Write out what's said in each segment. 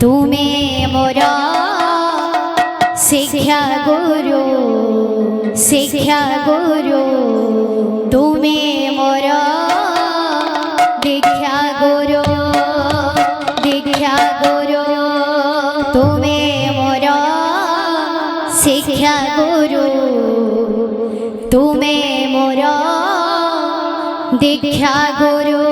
तुमे मोरा शिक्षा गुरु तुमे मोरा दीक्षा गुरु तुमे मोरा शिक्षा गुरु तुमे मोरा दीक्षा गुरु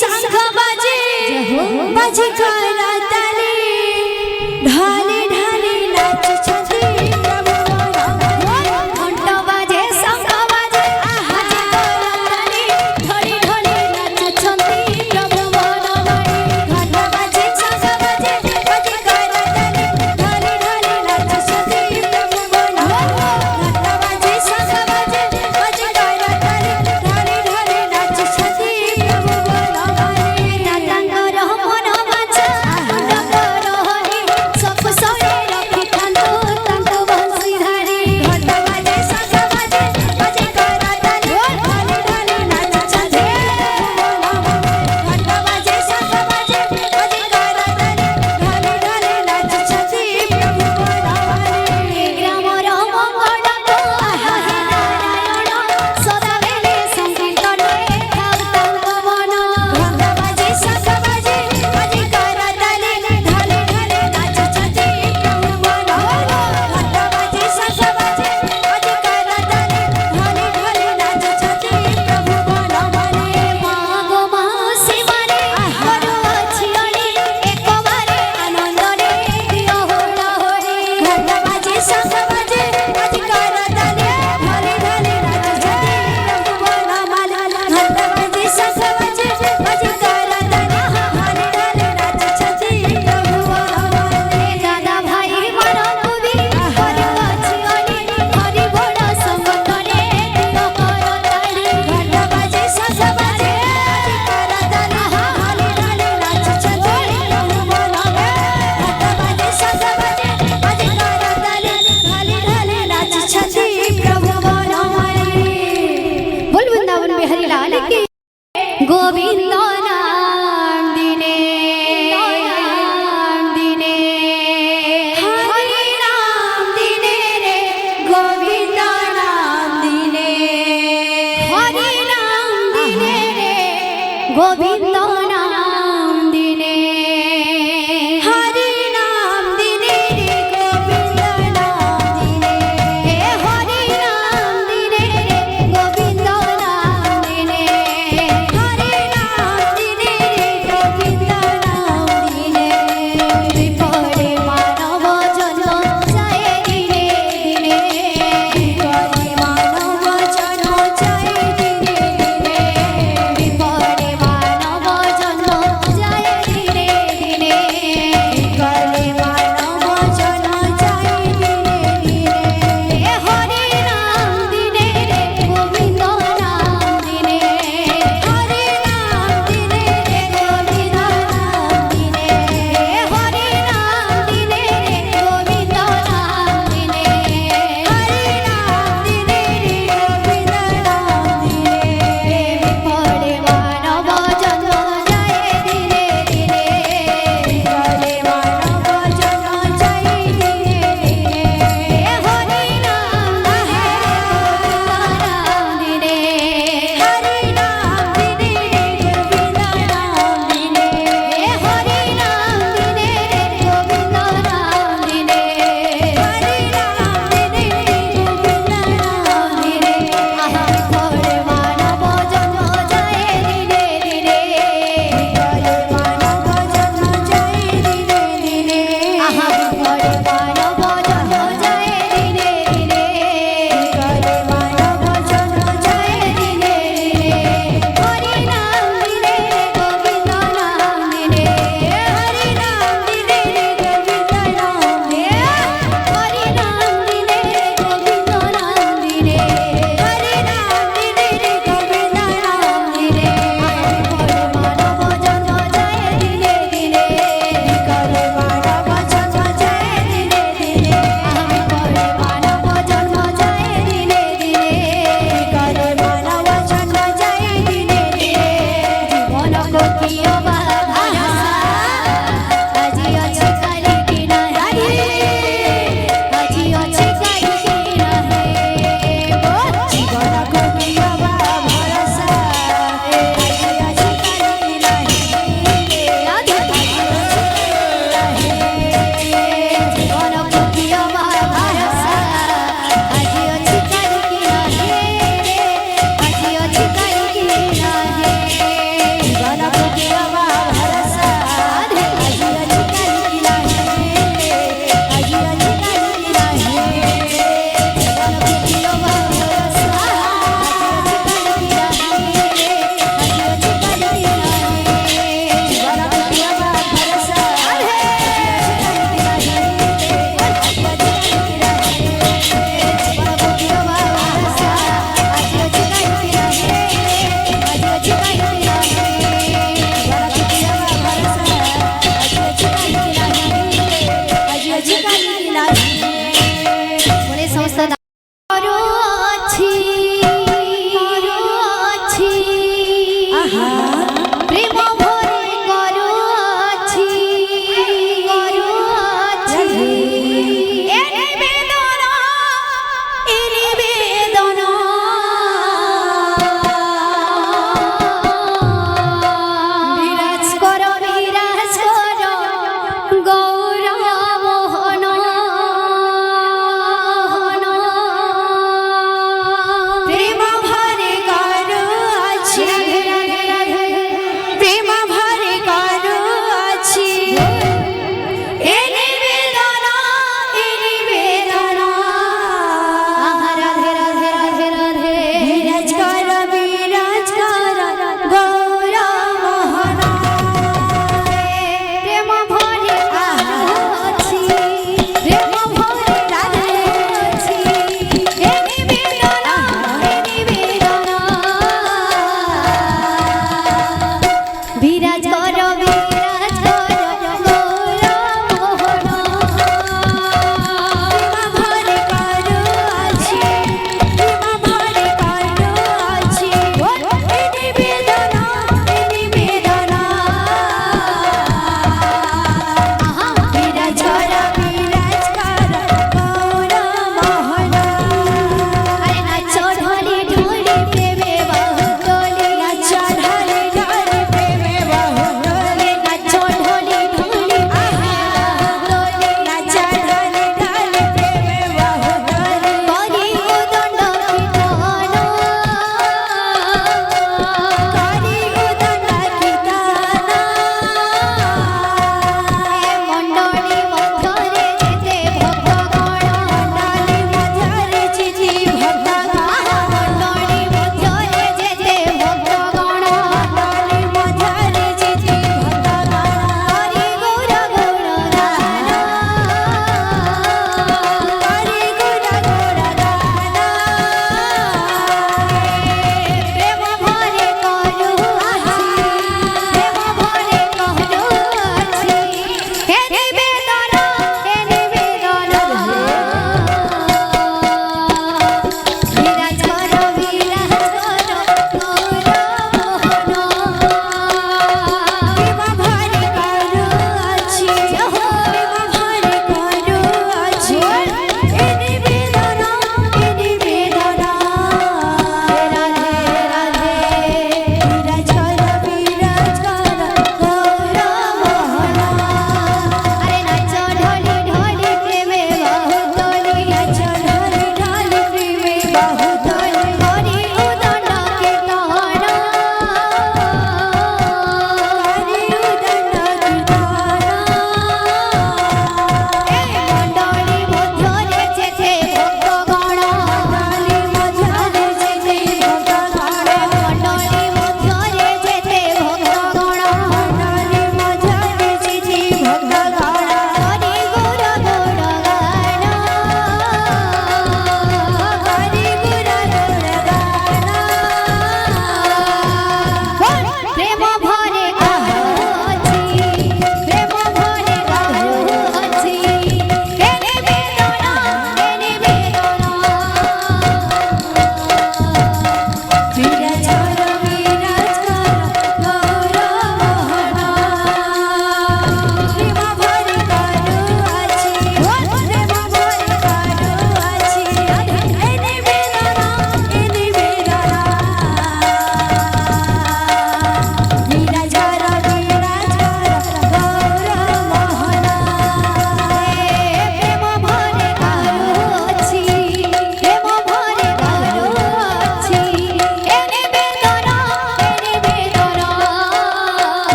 शंख बाजे बाजे करताली ढाले ढाले नाच छथि प्रभु घंट बाजे शंख बाजे बाजे करताली ढोली ढोली नाचुछंती प्रभु बनमाली घंट बाजे शंख बाजे बाजे करताली ढाले ढाले नाच छथि प्रभु बनमाली घंट बाजे शंख बाजे बाजे करताली ढाले ढाले नाच छथि प्रभु बनमाली दादांगर मन बाचा मुंडकर हरि सब सहे रखिथाନ୍ତୁ तांतो बंसी धारी घंट बाजे शंख बाजे बाजे करताली ढाले ढाले नाच छथि घंट बाजे शंख बाजे बाजे करताली ढाले ढाले नाच छथि प्रभु बनमाली ग्रामर मंगलको आहे नारायण सदाबेले संकीर्तने ଥାଉ ତାଙ୍କ ମନ घंट बाजे शंख बाजे बाजे करताली ढाले ढाले नाच छथि प्रभु बनमाली घंट बाजे शंख बाजे बाजे करताली ढाले ढाले नाच छथि प्रभु बनमाली मागो माउसी मारे बरुआ छिअणी एकबारे आनन्दरे दियो होला होरी घंट बाजे शंख बाजे बाजे करताली ढाले ढाले नाच छथि प्रभु बनमाली घंट बाजे शंख बाजे बाजे करताली ढाले ढाले नाच छथि प्रभु बनमाली दादा भाई मानंतु भी बरुआ छिअणी हरि बड़ संगतरे दियो करताली घंट बाजे शंख बाजे बाजे करताली ढाले ढाले नाच छथि प्रभु बनमाली घंट बाजे शंख बाजे बाजे करताली ढाले ढाले नाच छथि प्रभु बनमाली बोल वृंदावन बिहारी लाल की गोविंद नाम दिने हरि नाम दिने रे गोविंद नाम दिने हरि नाम दिने रे गोविंद नाम दिने हरि नाम दिने रे गोविंद नाम दिने हे हरि नाम दिने रे गोविंद नाम दिने हरि नाम दिने रे गोविंद नाम दिने विपरे मानव जन्म जाए दिने दिने विपरे मानव जन्म जाए दिने दिने विपरे मानव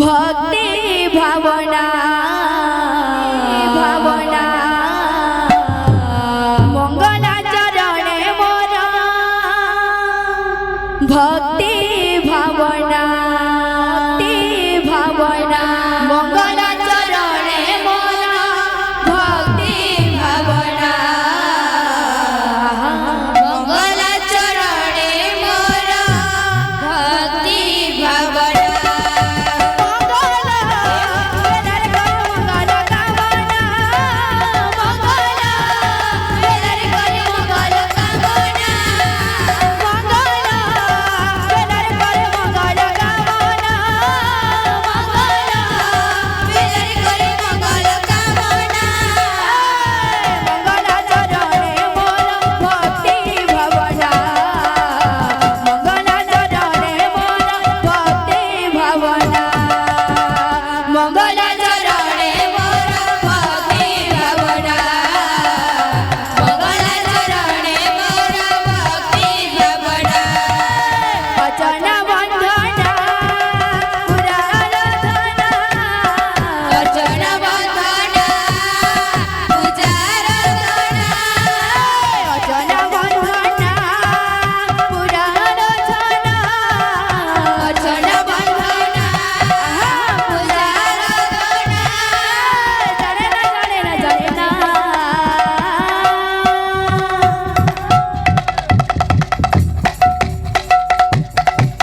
ভক্তি ভাবনা ভাবনা মঙ্গলাচরণে মোর ভক্তি ভাবনা ভক্তি ভাবনা মঙ্গলাচরণে মোর ভক্তি ভাবনা মঙ্গলাচরণে মোর ভক্তি ভাবনা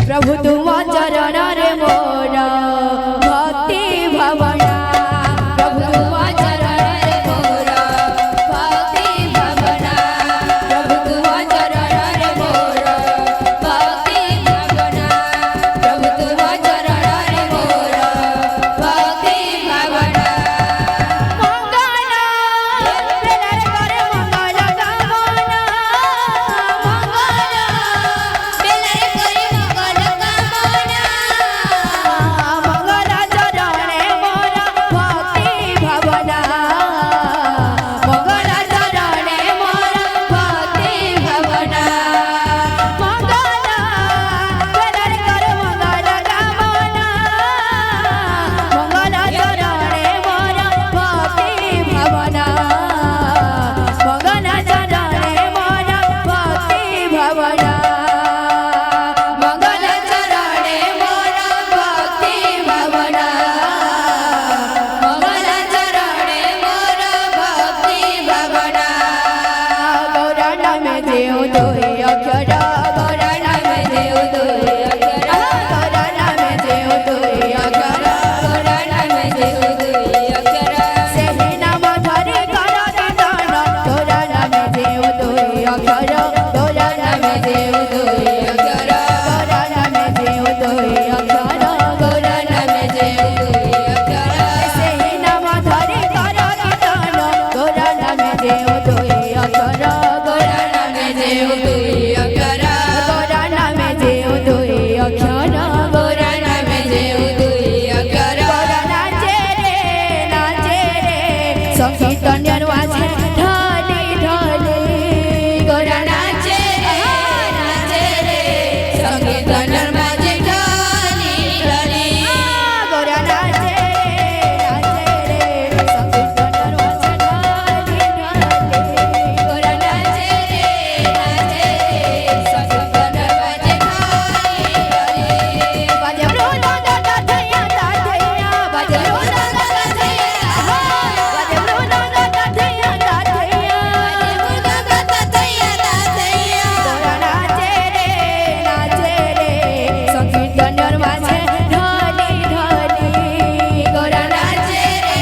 प्रभु तुम चरण रे मोर भक्ति भावना प्रभु तुम चरण रे मोर भक्ति भावना प्रभु तुम चरण रे मोर भक्ति भावना प्रभु तुम चरण रे मोर भक्ति भावना मंगला बेलर करे मंगल कामना मंगला बेलर करे मंगल मंगलाचरणे मोर भक्ति भावना मंगलाचरणे मोर भक्ति भावना मंगला बेलर कर मंगल कामना मंगलाचरणे मोर भक्ति भावना मंगलाचरणे मोर भक्ति भावना मंगलाचरणे मोर भक्ति भावना मंगलाचरणे मोर भक्ति भावना गौराण में देव दोई अक्षर गौराण में देव दोई अक्षर गौराण में देव दोई अक्षर गौराण में देव दोई अक्षर सेहि नाम धरि कर कीर्तन गौराण में देव दोई अक्षर गौराण में देव दोई अक्षर गौराण में देव दोई अक्षर गौराण में देव दोई अक्षर सेहि नाम धरि कर कीर्तन गौराण में देव दोई अक्षर गौराण में देव दोई अक्षर गौराण में देव दोई अक्षर गौराण में देव दोई अक्षर नाचे रे संकीर्तन वाजे ढाली ढाली गौरा नाचे रे संकीर्तन वाजे ढाली ढाली गौरा नाचे रे संकीर्तन वाजे ढाली ढाली गौरा नाचे रे संकीर्तन वाजे ढाली ढाली बाजे ब्रोला दादा थैया बाजे ब्रोला दादा थैया बाजे ब्रोला दादा थैया बाजे ब्रोला दादा थैया गौरा नाचे रे संकीर्तन वाजे ढाली ढाली गौरा नाचे रे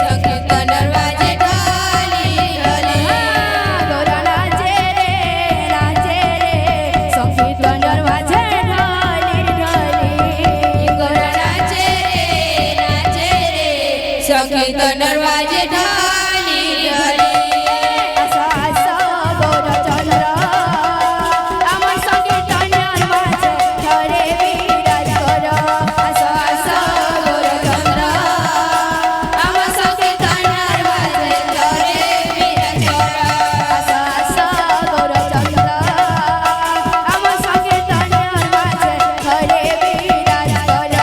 संकीर्तन वाजे ढाली ढाली गौरा नाचे रे संकीर्तन वाजे ढाली ढाली गौरा नाचे रे संकीर्तन वाजे ढाली ढाली आसा आसा गौरचंद्र আমার সংকীর্তন वाजे घरे विराज कर आसा आसा गौरचंद्र আমার সংকীর্তন वाजे घरे विराज कर आसा आसा गौरचंद्र আমার সংকীর্তন वाजे घरे विराज कर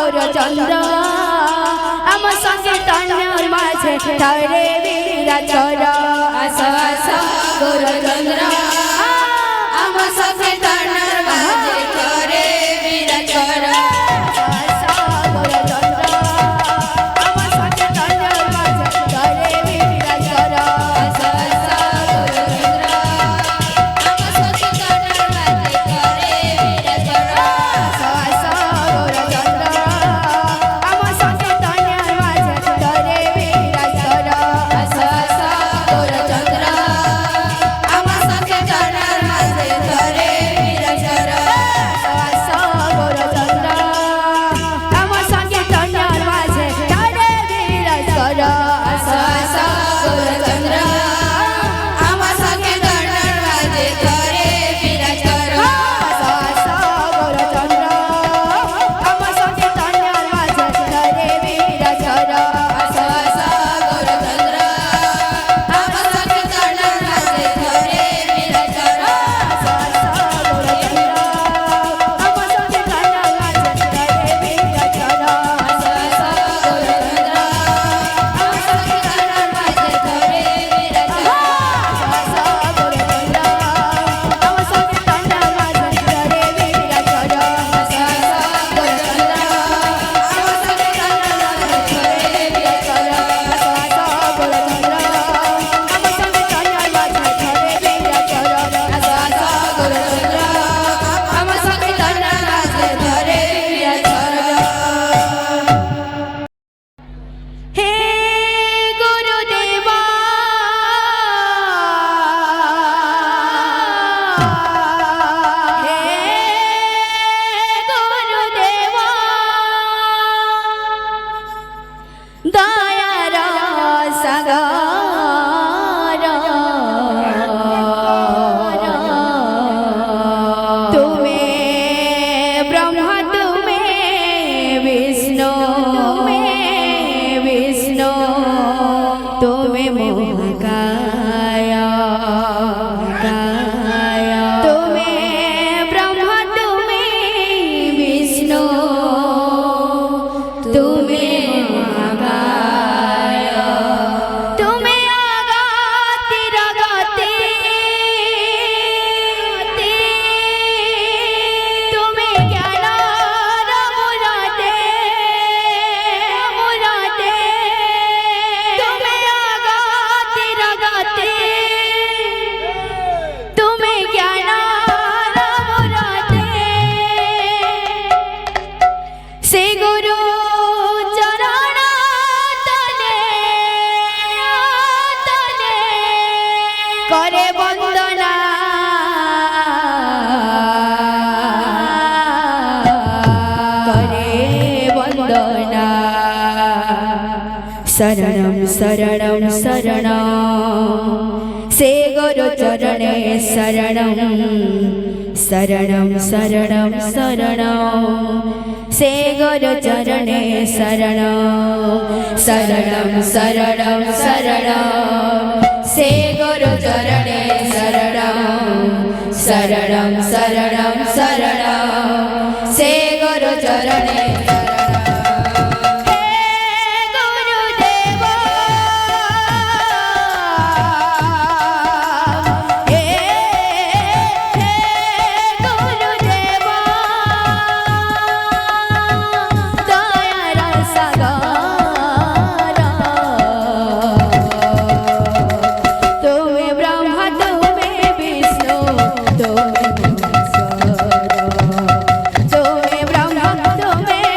চন্দ্র আমার সংকীর্তনের মাঝে ধরে বিরাজর আসো আসো গৌরচন্দ্র আমার সংকীর্তনের মাঝে ধরে বিরাজ করো। দয়ার সাগর তুমি ব্রহ্মা তুমি বিষ্ণু তুমি মহাকায় তুমি ব্রহ্মা তুমি বিষ্ণু তুমি তুমি আগাতির গতি তুমি জ্ঞানর মূলতে তুমি আগাতির গতি তুমি জ্ঞানর মূলতে শ্রী গুরু চরণ তলে করে বন্দনা শরণম শরণম শরণম শ্রী গুরু চরণে শরণম শরণম শরণম শরণম শ্রী গুরু চরণে শরণম শরণম শরণম শরণম শ্রী গুরু চরণে শরণম শরণম শরণম শরণম শ্রী গুরু চরণে তুমি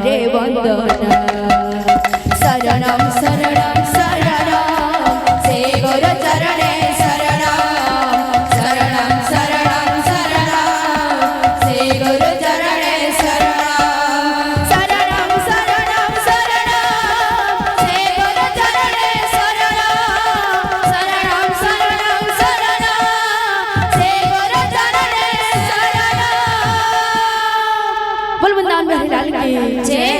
करे वंदना शरणं शरणं शरणं से गुरु चरणे शरणं शरणं शरणं शरणं से गुरु चरणे शरणं शरणं शरणं शरणं से गुरु चरणे शरणं शरणं शरणं शरणं से गुरु चरणे शरणं। बोल वृंदावन बिहारी लाल की जय।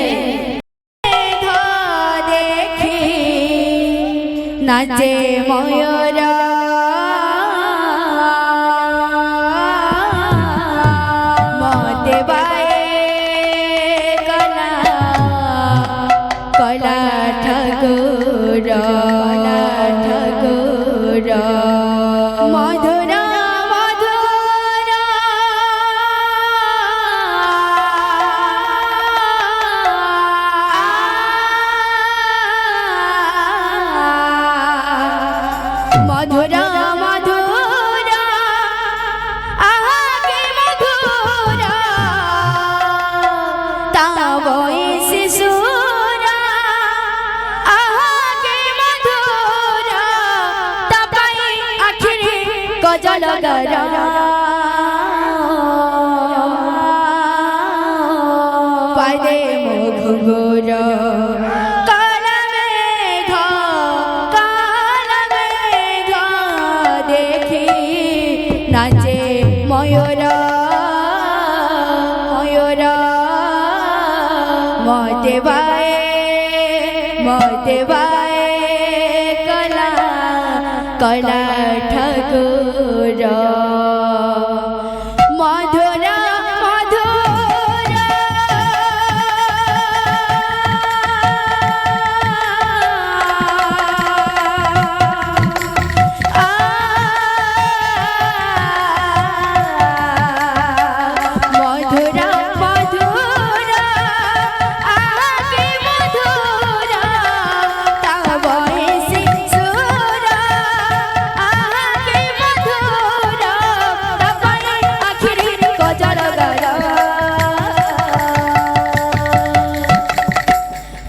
नाचे मयूर मते बाए कला कला ठाकुर मधुर मधुर मधुर मधुर आगे मधुर तावई शिशुर आगे मधुर तपाई आखिरी गजल गरा पादे मुघुर नाचे मयूर मयूर मते बाए कला कला ठाकुर मधुर मधुर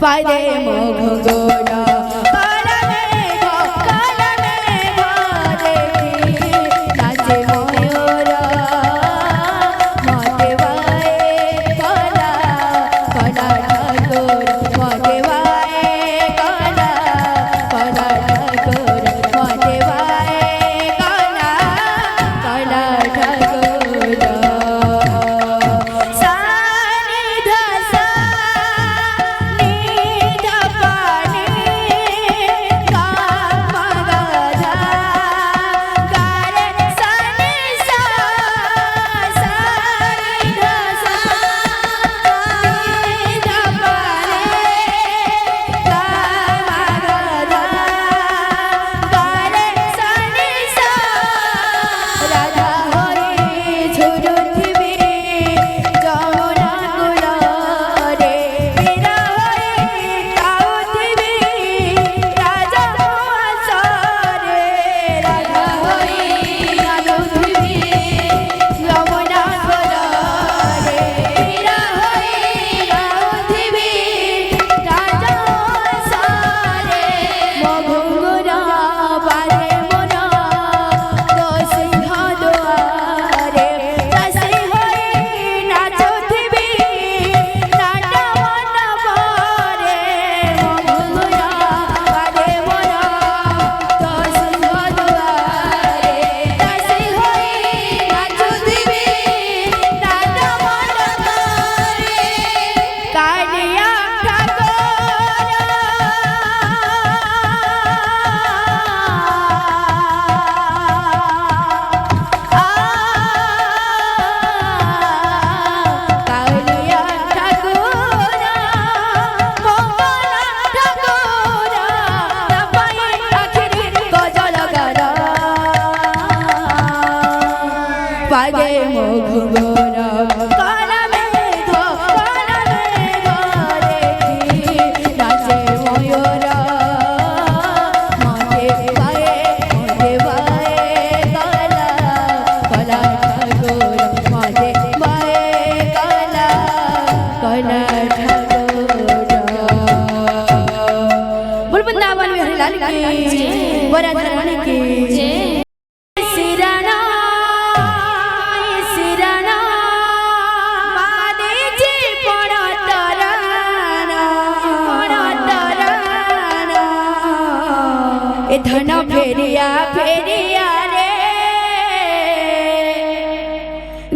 पादे मुघुर नाचे मयूर मते बाए कला कला ठाकुर मते बाए कला कला ठाकुर मते बाए कला कला ठाकुर पादे मुघुर काला मेघ देखी लाल की वरदान की सिराना सिराना बादे जी पड़ा तराना ए धन फेरिया फेरिया रे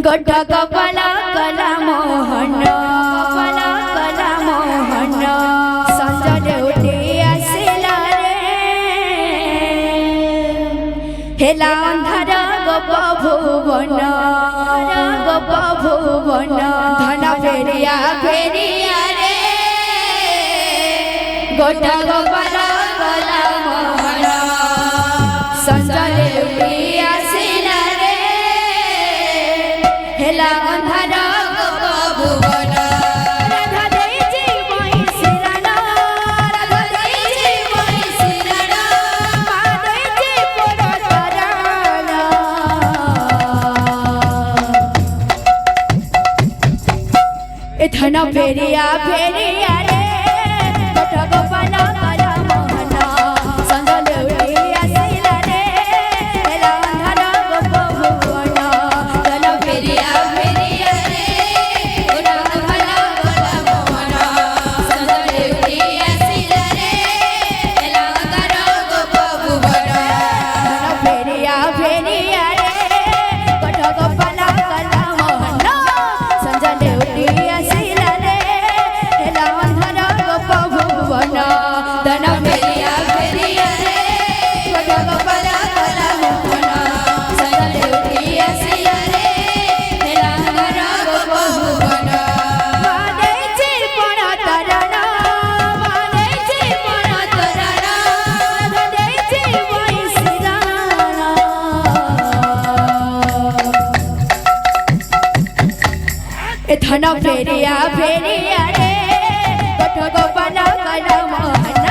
गड्ढा कपाला कला मोहन कला मोहन संजले उठी आसिला रे हेला अंधार गोप भुवन धन फेरिया फेरिया रे गड्ढा कपाला कला मोहन संजले उठी आसिला रे हेला अंधार गोप भुवन राधा देजी मोई सिराना राधा देजी मोई सिराना मा देजी पोड़ा तराना ए धन फेरिया फेरिया रे गड्ढा गोपाल कला मोहन संजले उठी आसिला रे हेला अंधार गोप भुवन धन फेरिया फेरिया रे गड्ढा गोपाल कला मोहन संजले उठी आसिला रे हेला अंधार गोप भुवन धन फेरिया फेरिया रे गड्ढा गोपाल कला मोहन संजले उठी आसिला रे हेला अंधार गोप भुवन धन फेरिया फेरिया रे गड्ढा गोपाल कला मोहन संजले उठी आसिला रे हेला अंधार गोप भुवन मादेजी पड़ा तराना मादेजी पड़ा तराना राधा देजी मोई सिराना ए धन फेरिया फेरिया रे गड्ढा गोपाल कला मोहन